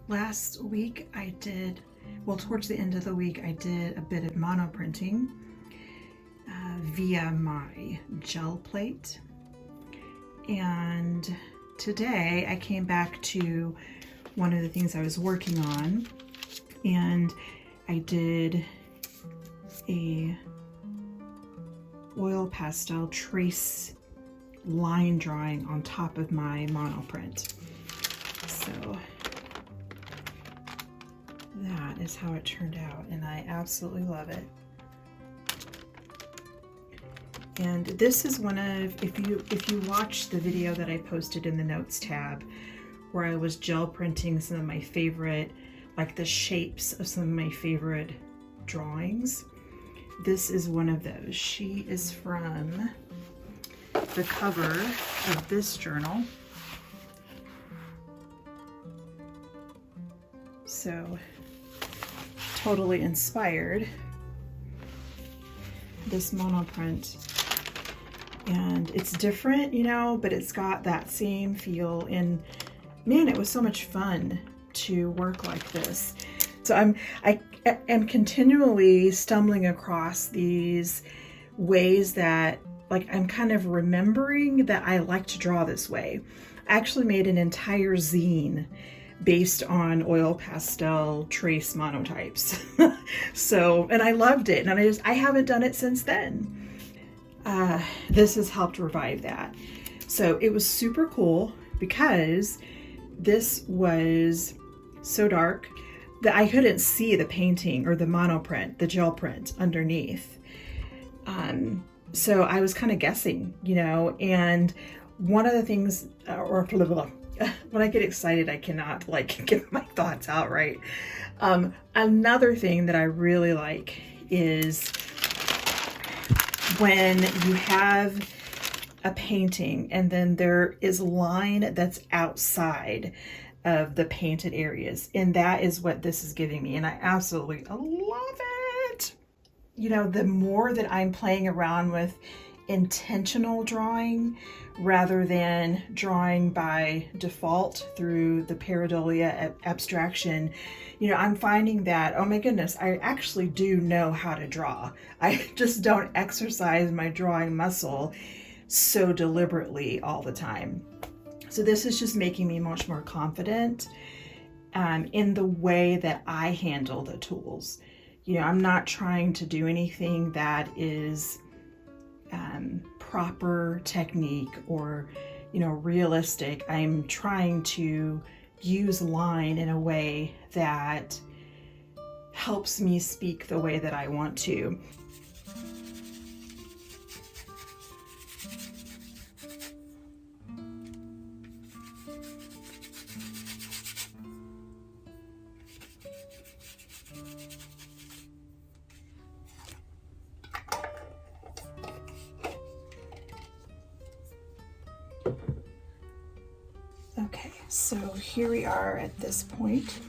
Last week I did, well, towards the end of the week, I did a bit of mono printing via my gel plate. And today I came back to one of the things I was working on, and I did a oil pastel trace line drawing on top of my mono print. So that is how it turned out, and I absolutely love it. And this is one of, if you watch the video that I posted in the notes tab, where I was gel printing some of my favorite, like the shapes of some of my favorite drawings, this is one of those. She is from the cover of this journal. So totally inspired this mono print, and it's different, you know, but it's got that same feel. And man, it was so much fun to work like this. So I am continually stumbling across these ways that, like, I'm kind of remembering that I like to draw this way. I actually made an entire zine based on oil pastel trace monotypes. So, and I loved it, and I haven't done it since then. This has helped revive that. So it was super cool because this was so dark that I couldn't see the painting or the mono print, the gel print underneath. So I was kind of guessing, you know, and one of the things, when I get excited, I cannot like get my thoughts out right. Another thing that I really like is when you have a painting and then there is a line that's outside of the painted areas, and that is what this is giving me, and I absolutely love it. You know, the more that I'm playing around with intentional drawing rather than drawing by default through the pareidolia abstraction, you know, I'm finding that, oh my goodness, I actually do know how to draw. I just don't exercise my drawing muscle so deliberately all the time. So this is just making me much more confident in the way that I handle the tools. You know, I'm not trying to do anything that is proper technique or, you know, realistic. I'm trying to use line in a way that helps me speak the way that I want to. Okay, so here we are at this point.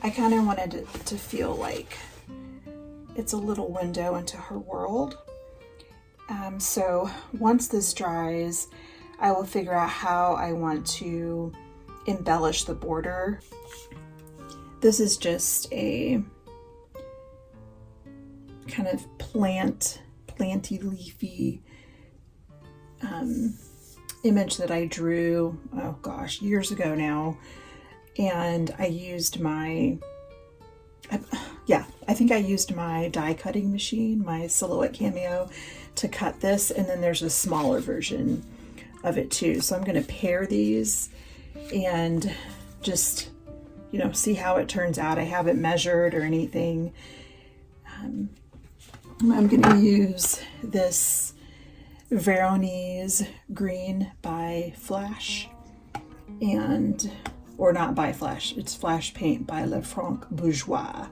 I kind of wanted it to feel like it's a little window into her world. So once this dries, I will figure out how I want to embellish the border. This is just a kind of planty leafy image that I drew, oh gosh, years ago now. And I used my, I think I used my die cutting machine, my Silhouette Cameo, to cut this. And then there's a smaller version of it too. So I'm going to pair these and just, you know, see how it turns out. I haven't measured or anything. I'm going to use this Veronese green by Flash, and, or not by Flash, it's Flash Paint by Lefranc Bourgeois.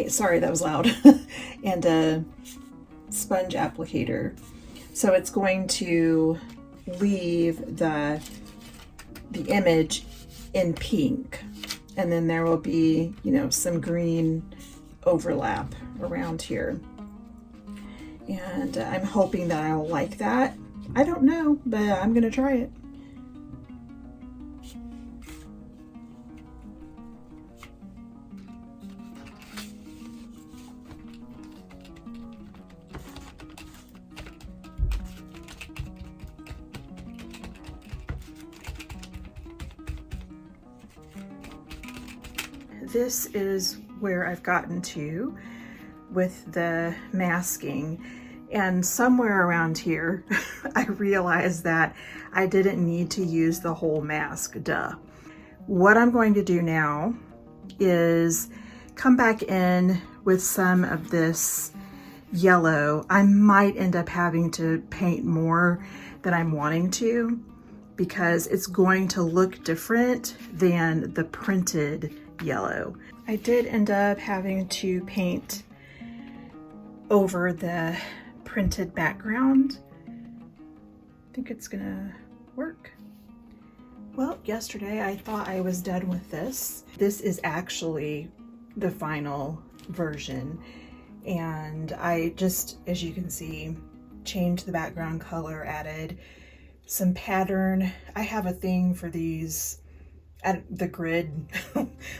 Sorry, that was loud. And a sponge applicator. So it's going to leave the image in pink, and then there will be, you know, some green overlap around here. And I'm hoping that I'll like that. I don't know, but I'm gonna try it. this is where I've gotten to with the masking. And somewhere around here, I realized that I didn't need to use the whole mask, duh. What I'm going to do now is come back in with some of this yellow. I might end up having to paint more than I'm wanting to, because it's going to look different than the printed yellow. I did end up having to paint over the printed background. I think it's gonna work. Well, yesterday I thought I was done with this. This is actually the final version, and I just, as you can see, changed the background color, added some pattern. I have a thing for these at the grid,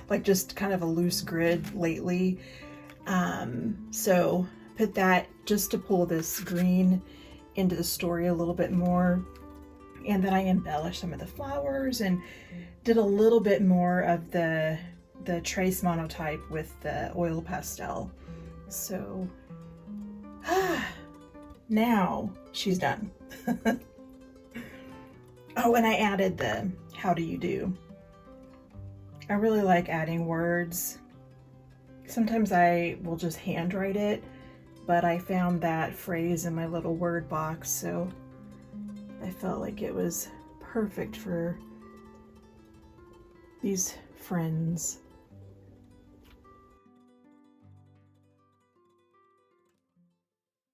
like just kind of a loose grid lately. So put that just to pull this green into the story a little bit more. And then I embellished some of the flowers and did a little bit more of the trace monotype with the oil pastel. So now she's done. Oh, and I added the how do you do. I really like adding words. Sometimes I will just handwrite it, but I found that phrase in my little word box, so I felt like it was perfect for these friends.